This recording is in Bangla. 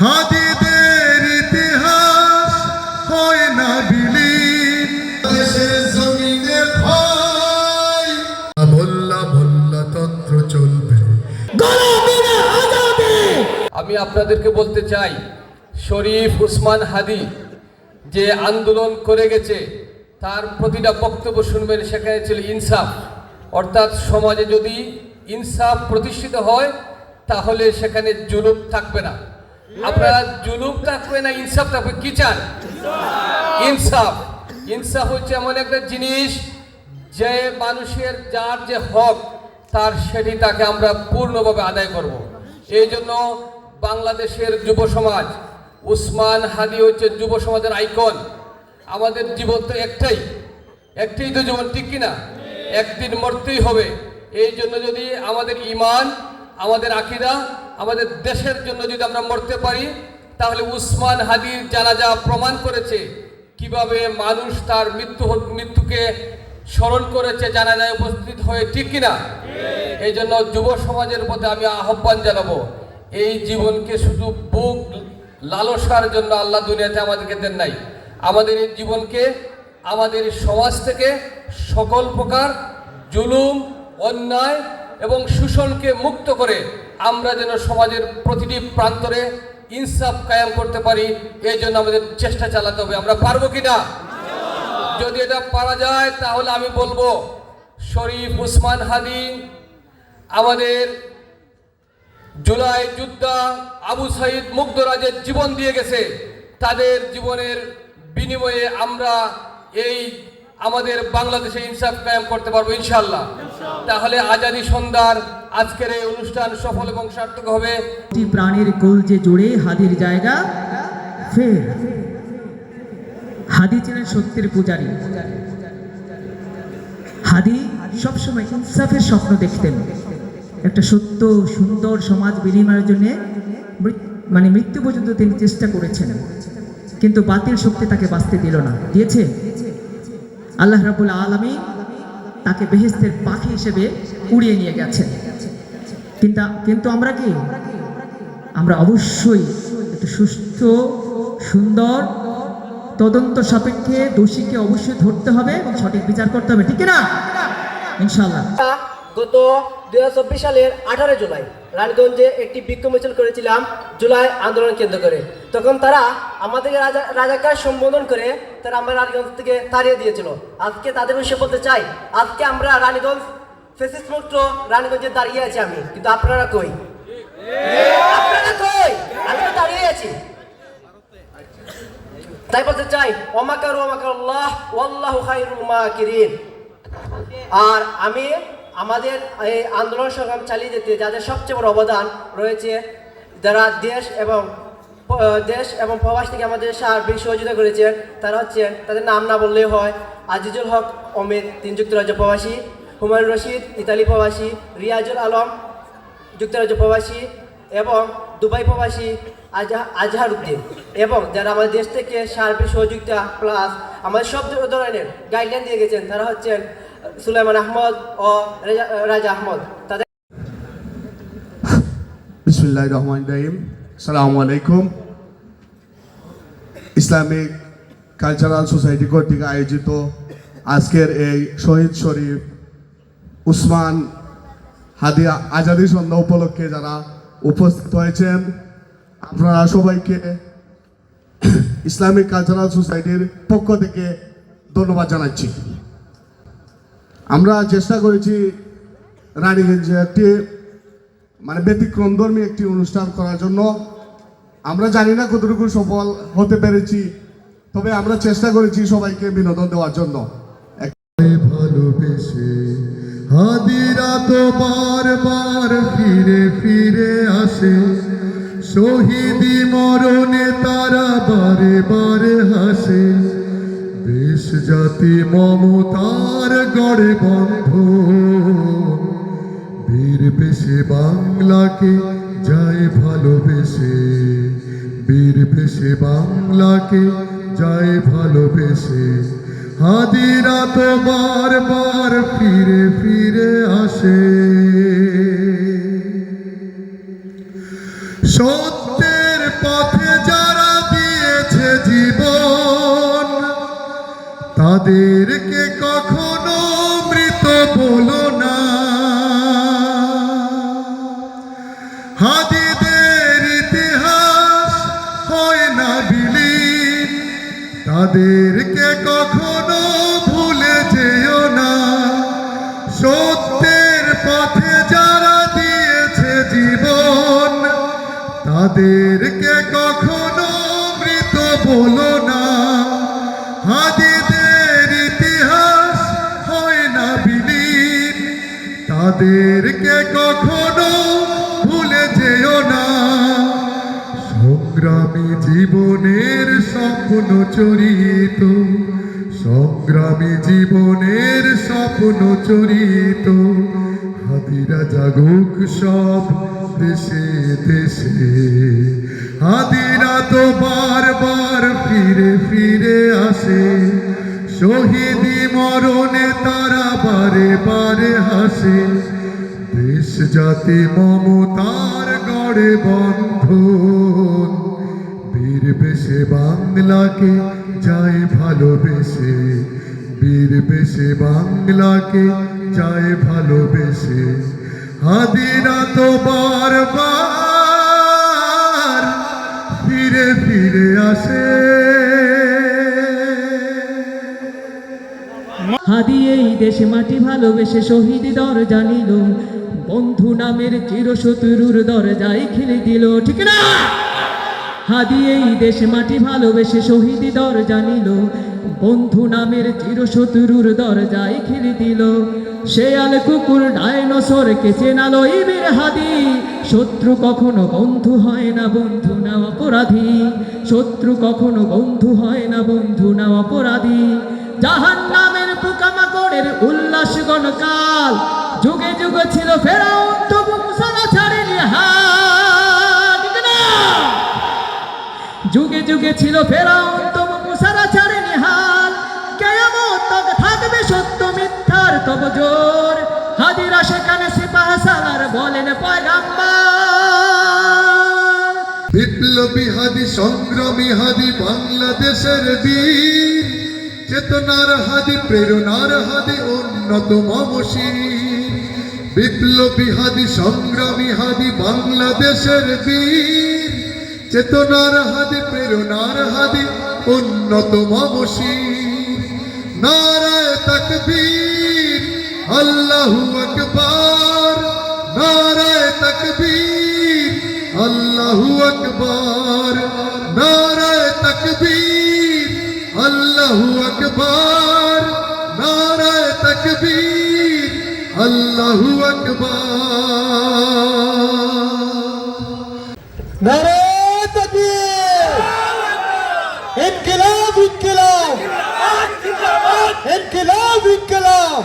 হাদিদের ইতিহাস হয় না বিলীন দেশের জমিনে ভাই ভোল্লা ভোল্লা তন্ত্র চলবে। আমি আপনাদেরকে বলতে চাই, শরীফ উসমান হাদি যে আন্দোলন করে গেছে তার প্রতিটা বক্তব্য শুনবেন, সেখানে ছিল ইনসাফ। অর্থাৎ সমাজে যদি ইনসাফ প্রতিষ্ঠিত হয় তাহলে সেখানে জুলুম থাকবে না। আপনারা জুলুম থাকবে না, ইনসাফ থাকবে। কি চান? ইনসাফ। ইনসাফ হচ্ছে এমন একটা জিনিস যে মানুষের যার যে হক তার সেটি তাকে আমরা পূর্ণভাবে আদায় করব। এই জন্য বাংলাদেশের যুব সমাজ, উসমান হাদি হচ্ছে যুব সমাজের আইকন। আমাদের জীবন তো একটাই তো জীবন, ঠিক কিনা? একদিন মরতেই হবে। এই জন্য যদি আমাদের ঈমান, আমাদের আকীদা, আমাদের দেশের জন্য যদি আমরা মরতে পারি, তাহলে উসমান হাদির জানাজা প্রমাণ করেছে কিভাবে মানুষ তার মৃত্যুকে স্মরণ করেছে জানাজায় উপস্থিত হয়ে, ঠিক কিনা? এই জন্য যুব সমাজের মধ্যে আমি আহ্বান জানাবো, এই জীবনকে শুধু বুক লালসার জন্য আল্লাহ দুনিয়াতে আমাদেরকে দেন নাই। আমাদের এই জীবনকে আমাদের সমাজ থেকে সকল প্রকার জুলুম, অন্যায় এবং শোষণকে মুক্ত করে আমরা যেন সমাজের প্রতিটি প্রান্তরে ইনসাফ কায়েম করতে পারি, এই জন্য আমাদের চেষ্টা চালাতে হবে। আমরা পারবো কিনা? যদি এটা পারা যায় তাহলে আমি বলবো শরীফ উসমান হাদি আমাদের জুলাই যোদ্ধা আবু সাইদ মুগ্ধরাজের জীবন দিয়ে গেছে। তাদের জীবনের বিনিময়ে আমরা এই আমাদের বাংলাদেশে ইনসাফ কায়েম করতে পারবো ইনশাআল্লাহ। তাহলে আজাদী সন্ধ্যার আজকের এই অনুষ্ঠান সফল এবং সার্থক হবে। প্রাণীর কলজে জুড়ে হাদির জায়গা ফের। হাদি ছিলেন সত্যের পূজারী। হাদি সবসময় ইনসাফের স্বপ্ন দেখতেন। একটা সত্য সুন্দর সমাজ বিনিময়ের জন্য মৃত্যু পর্যন্ত তিনি চেষ্টা করেছেন, কিন্তু বাতিল শক্তি তাকে বাঁচতে দিল না। দিয়েছে আল্লাহ রাব্বুল আলামিন তাকে বেহেশতের পাখি হিসেবে উড়িয়ে নিয়ে গেছেন। কিন্তু আমরা অবশ্যই একটু সুস্থ সুন্দর তদন্ত সাপেক্ষে দোষীকে অবশ্যই ধরতে হবে এবং সঠিক বিচার করতে হবে, ঠিক না? ইনশাআল্লাহ। গত 2024 সালের 18 জুলাই রানীগঞ্জে একটি বিক্ষোভ মিছিল করেছিলাম জুলাই আন্দোলন কেন্দ্র করে। তখন তারা আমাদেরকে রাজাকার সম্বোধন করে তারা আমরা রানীগঞ্জ থেকে তাড়িয়ে দিয়েছিল। আজকে তাদের বিষয়ে বলতে চাই, আজকে আমরা রানীগঞ্জ ফ্যাসিস্ট মুক্ত রানীগঞ্জে দাঁড়িয়ে আছি আমি, কিন্তু আপনারা কই? আমি তো দাঁড়িয়ে আছি। তাই বলতে চাই, ওয়ামাকারু ওয়ামাকারুল্লাহ ওয়াল্লাহু খায়রুল মাকিরিন। আর আমি আমাদের এই আন্দোলন সংগ্রাম চালিয়ে যেতে যাদের সবচেয়ে বড় অবদান রয়েছে, যারা দেশ এবং প্রবাস থেকে আমাদের সার্বিক সহযোগিতা করেছেন, তারা হচ্ছে, তাদের নাম না বললেই হয়, আজিজুল হক অমিত, তিনি যুক্তরাজ্য প্রবাসী, হুমায়ুন রশিদ ইতালি প্রবাসী, রিয়াজুল আলম যুক্তরাজ্য প্রবাসী এবং দুবাই প্রবাসী আজহার উদ্দিন, এবং যারা আমাদের দেশ থেকে সার্বিক সহযোগিতা প্লাস আমাদের সব ধরনের গাইডলাইন দিয়ে গেছেন, তারা হচ্ছেন সুলাইমান আহমদ ও রাজা আহমদ। তাদের বিসমিল্লাহির রহমানির রহিম। আসসালামু আলাইকুম। ইসলামিক কালচারাল সোসাইটি কর্তৃক আয়োজিত আজকের এই শহীদ শরীফ উসমান হাদি আজাদী সন্ধ্যা উপলক্ষে যারা উপস্থিত হয়েছেন, আপনারা সবাইকে ইসলামিক কালচারাল সোসাইটির পক্ষ থেকে ধন্যবাদ জানাচ্ছি। আমরা চেষ্টা করেছি রানীগঞ্জে একটি ব্যতিক্রমধর্মী একটি অনুষ্ঠান করার জন্য। আমরা জানি না কতটুকু সফল হতে পেরেছি, তবে আমরা চেষ্টা করেছি সবাইকে বিনোদন দেওয়ার জন্য। ভালোবেসে হাদিরা তো বারবার ফিরে ফিরে আসে, শহীদি মরণে তারা বারে বারে হাসে। দেশ জাতি মমতার গড়ে বন্ধ, বীর বেশে বাংলাকে যায় ভালোবেসে, বীর বেশে বাংলাকে যায় ভালোবেসে। হাদিরা তো বারবার ফিরে ফিরে আসে, সত্যের পথে যারা দিয়েছে জীবন তাদেরকে কখনো মৃত বলো না। হাদিদের ইতিহাস হয় না বিলীন, তাদেরকে কখনো ভুলে যেও না। সত্যের পথে যারা দিয়েছে জীবন তাদেরকে কখনো মৃত বলো না। হাদিদের ইতিহাস হয় না বিলীন, তাদেরকে কখনো ভুলে যেও না। সংগ্রামী জীবনের স্বপ্ন চরিত, সংগ্রামী জীবনের স্বপ্ন চরিত। হাদিরা জাগুক সব দেশে দেশে, হাদিরা তো বারবার ফিরে ফিরে আসে। শহীদি মরণে তারা বারে বারে হাসে। দেশ জাতি মমতার গড়ে বন্ধন, বীর বেশে বাংলাকে যায় ভালোবেসে, বীর বেশে বাংলাকে যায় ভালোবেসে। হাদিরা তো বারবার ফিরে ফিরে আসে। হাদি এই দেশে মাটি ভালোবেসে শহীদ দরজা নিল, বন্ধু নামের চিরশত্রুর দরজায় খেলে দিল, ঠিক না? হাদি এই দেশে মাটি ভালোবেসে শহীদ দরজা নিল, বন্ধু নামের চিরশত্রুর দরজায় খেলে দিল। শেয়াল কুকুর ডাইনোসরকে চেনালো এই বীর হাদি। শত্রু কখনো বন্ধু হয় না, বন্ধু না অপরাধী। শত্রু কখনো বন্ধু হয় না, বন্ধু না অপরাধী। জাহান নামের পোকামাকড়ের উল্লাস গণকাল, যুগে যুগে ছিল ফেরাউন তবু মুসা ছাড়েনি হাত, ঠিক না? যুগে যুগে ছিল ফেরাউন তবু মুসা ছাড়েনি হাত। কিয়ামত তক থাকবে সত্য মিথ্যার তব জোর, হাদিরা সেখানে সিপাহ সালার বলেন পয়গাম্বার। বিপ্লবী হাদি সংগ্রামী হাদি বাংলাদেশের বীর, চেতনার হাদি প্রেরণার হাদি অন্যতম শির। বিপ্লবী হাদি সংগ্রামী হাদি বাংলাদেশের বীর, চেতনার হাদি প্রেরণার হাদি অন্যতম শির। নারায়ে তাকবীর আল্লাহু আকবার, নারায়ে তাকবীর আল্লাহু আকবার, নারায়ে তাকবীর আল্লাহু আকবার, নারায়ে তাকবীর আল্লাহু আকবার। নারায়ে তাকবীর, ইনকিলাব ইনকিলাব, ইনকিলাব ইনকিলাব।